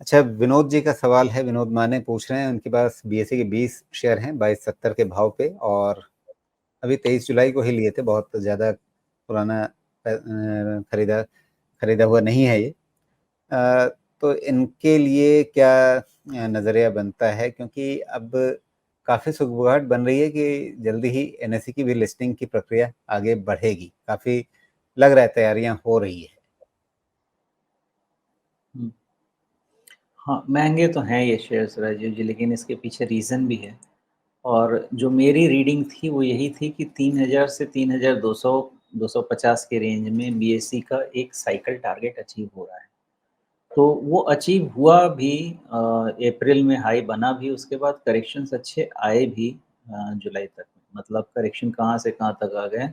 अच्छा, विनोद जी का सवाल है, विनोद माने पूछ रहे हैं, उनके पास बीएसई के 20 शेयर हैं 2270 के भाव पे, और अभी 23 जुलाई को ही लिए थे, बहुत ज़्यादा पुराना खरीदा खरीदा हुआ नहीं है ये। तो इनके लिए क्या नज़रिया बनता है, क्योंकि अब काफ़ी सुगबुगाहट बन रही है कि जल्दी ही एनएसई की भी लिस्टिंग की प्रक्रिया आगे बढ़ेगी, काफ़ी लग रहा है तैयारियां हो रही है। हाँ, महंगे तो हैं ये शेयर्स राजीव जी, लेकिन इसके पीछे रीज़न भी है। और जो मेरी रीडिंग थी वो यही थी कि 3000 से 3200 250 के रेंज में बीएसई का एक साइकिल टारगेट अचीव हो रहा है। तो वो अचीव हुआ भी, अप्रैल में हाई बना भी, उसके बाद करेक्शंस अच्छे आए भी जुलाई तक में। मतलब करेक्शन कहाँ से कहाँ तक आ गए,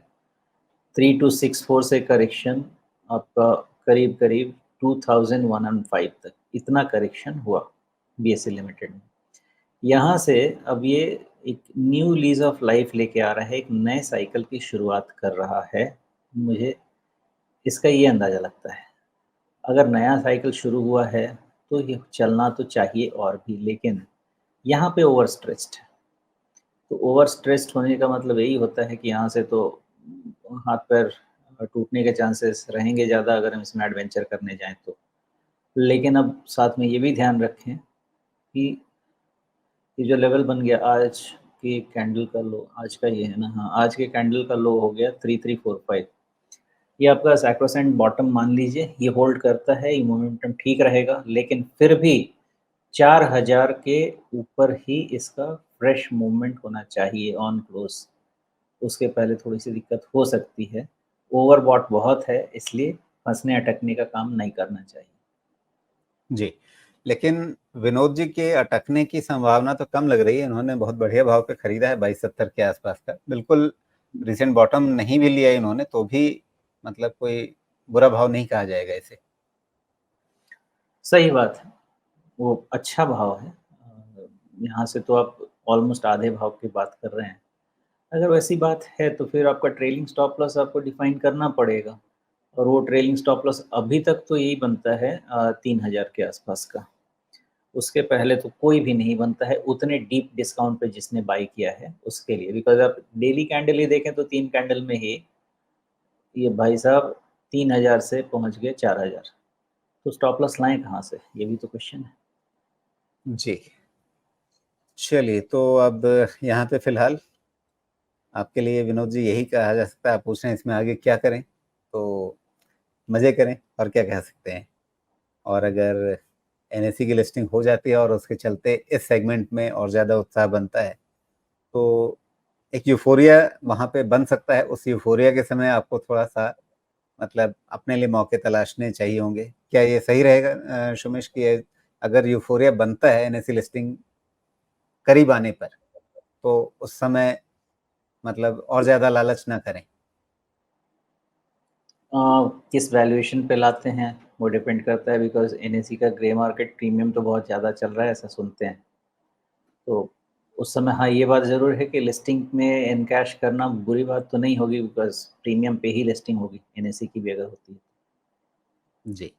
3264 से करेक्शन आपका करीब-करीब 2105 तक, इतना करेक्शन हुआ बीएसई लिमिटेड में। यहाँ से अब ये एक न्यू लीज ऑफ लाइफ लेके आ रहा है, एक नए साइकिल की शुरुआत कर रहा है। मुझे इसका ये अंदाज़ा लगता है। अगर नया साइकिल शुरू हुआ है, तो ये चलना तो चाहिए और भी, लेकिन यहाँ पे ओवर स्ट्रेस्ड है। तो ओवर स्ट्रेस्ड होने का मतलब यही होता है कि यहाँ से तो हाथ-पैर टूटने के चांसेस रहेंगे ज़्यादा अगर हम इसमें एडवेंचर करने जाएँ तो। लेकिन अब साथ में ये भी ध्यान रखें कि ये जो लेवल बन गया आज की कैंडल का लो, आज का ये है ना, हाँ, आज के कैंडल का लो हो गया 3345। ये आपका सैक्रोसेंट बॉटम मान लीजिए, ये होल्ड करता है, ये मोमेंटम ठीक रहेगा, लेकिन फिर भी 4000 के ऊपर ही इसका फ्रेश मूवमेंट होना चाहिए ऑन क्लोज। उसके पहले थोड़ी-सी दिक्कत हो सकती है। ओवरबॉट बहुत है, इसलिए फँसने-अटकने का काम नहीं करना चाहिए। जी, लेकिन विनोद जी के अटकने की संभावना तो कम लग रही है। इन्होंने बहुत बढ़िया भाव पे खरीदा है, 2270 के आसपास का। बिल्कुल रिसेंट बॉटम नहीं भी लिया इन्होंने, तो भी मतलब कोई बुरा भाव नहीं कहा जाएगा इसे। सही बात है, वो अच्छा भाव है। यहाँ से तो आप ऑलमोस्ट आधे भाव की बात कर रहे हैं। अगर वैसी बात है तो फिर आपका ट्रेलिंग स्टॉप लॉस आपको डिफाइन करना पड़ेगा, और वो ट्रेलिंग स्टॉप लॉस अभी तक तो यही बनता है 3000 के आसपास का। उसके पहले तो कोई भी नहीं बनता है उतने डीप डिस्काउंट पे जिसने बाय किया है उसके लिए। बिकॉज़ आप डेली कैंडल ही देखें तो 3 कैंडल में ही ये भाई साहब 3000 से पहुँच गए 4000। तो स्टॉप लॉस लाएँ कहाँ से? ये भी तो क्वेश्चन है। जी, चलिए तो अब यहाँ पे फ़िलहाल आपके लिए विनोद जी यही कहा जा सकता है। आप पूछ रहे हैं इसमें आगे क्या करें? तो मज़े करें, और क्या कह सकते हैं। और अगर एनएसई की लिस्टिंग हो जाती है और उसके चलते इस सेगमेंट में और ज़्यादा उत्साह बनता है, तो एक यूफ़ोरिया वहाँ पे बन सकता है। उस यूफ़ोरिया के समय आपको थोड़ा-सा मतलब अपने लिए मौके तलाशने चाहिए होंगे। क्या ये सही रहेगा शुमेश, कि अगर यूफ़ोरिया बनता है एनएसई लिस्टिंग करीब आने पर, तो उस समय मतलब और ज़्यादा लालच ना करें? अ, किस वैल्यूएशन पे लाते हैं वो डिपेंड करता है, बिकॉज़ एनएसई का ग्रे मार्केट प्रीमियम तो बहुत ज़्यादा चल रहा है, ऐसा सुनते हैं। तो उस समय हाँ, ये बात ज़रूर है कि लिस्टिंग में एनकैश करना बुरी बात तो नहीं होगी, बिकॉज़ प्रीमियम पे ही लिस्टिंग होगी, एनएसई की भी अगर होती है। जी।